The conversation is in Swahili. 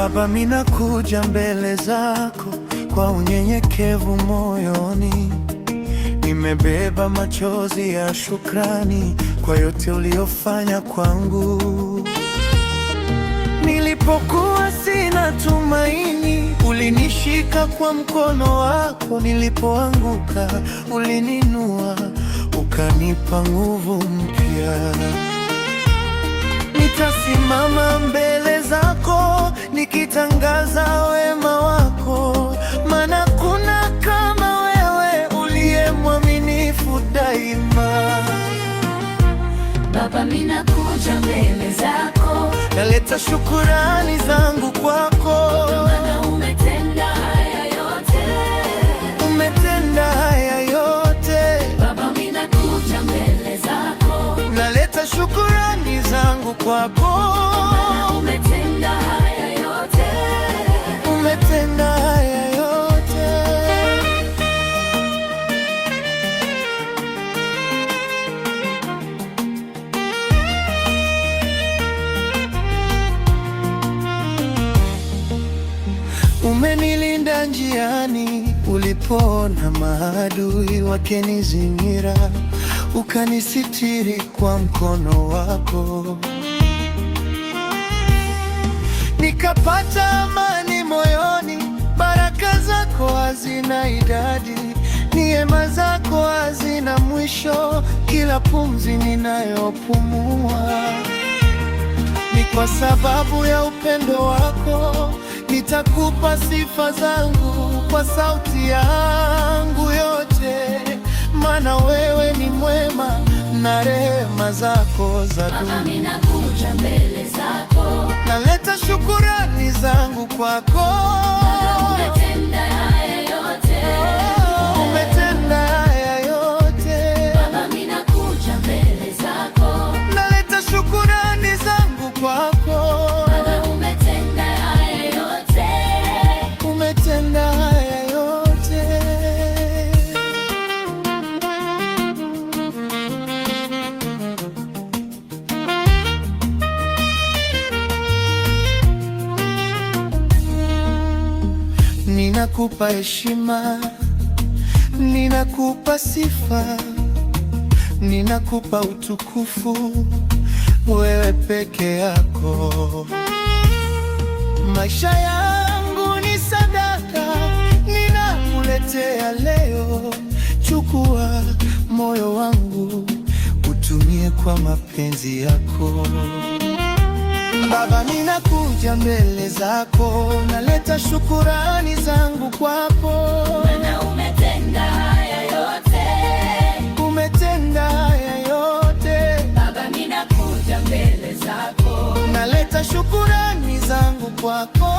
Baba, minakuja mbele zako kwa unyenyekevu moyoni. Nimebeba machozi ya shukrani kwa yote uliyofanya kwangu. Nilipokuwa sina tumaini, ulinishika kwa mkono wako. Nilipoanguka, ulininua, ukanipa nguvu mpya. Nitasimama mbele zako nikitangaza wema wako, maana kuna kama wewe uliye mwaminifu daima. Baba, minakuja mbele zako, naleta shukurani zangu kwako, maana umetenda haya yote. Umetenda haya yote. Baba, minakuja mbele zako, naleta shukurani zangu kwako, maana umetenda haya yote. Umetenda haya yote. Umenilinda njiani, ulipoona maadui wakinizingira, ukanisitiri kwa mkono wako. Nikapata amani moyoni, baraka zako hazina idadi, neema zako hazina mwisho. Kila pumzi ninayopumua ni kwa sababu ya upendo wako. Nitakupa sifa zangu kwa sauti yangu yote, maana wewe ni mwema na rehema zako za dumu. Baba, minakuja mbele zako, naleta shukurani zangu kwako, maana umetenda haya yote. Umetenda haya yote. Baba, minakuja mbele zako, naleta shukurani zangu kwako, maana umetenda haya yote. umetenda haya yote. Ninakupa heshima, ninakupa sifa, ninakupa utukufu, wewe peke yako. Maisha yangu ni sadaka, ninakuletea leo. Chukua moyo wangu, utumie kwa mapenzi yako. Baba, ninakuja mbele zako, naleta shukurani zangu kwako, Maana umetenda haya yote. umetenda haya yote. Baba, minakuja mbele zako, Naleta shukurani zangu kwako,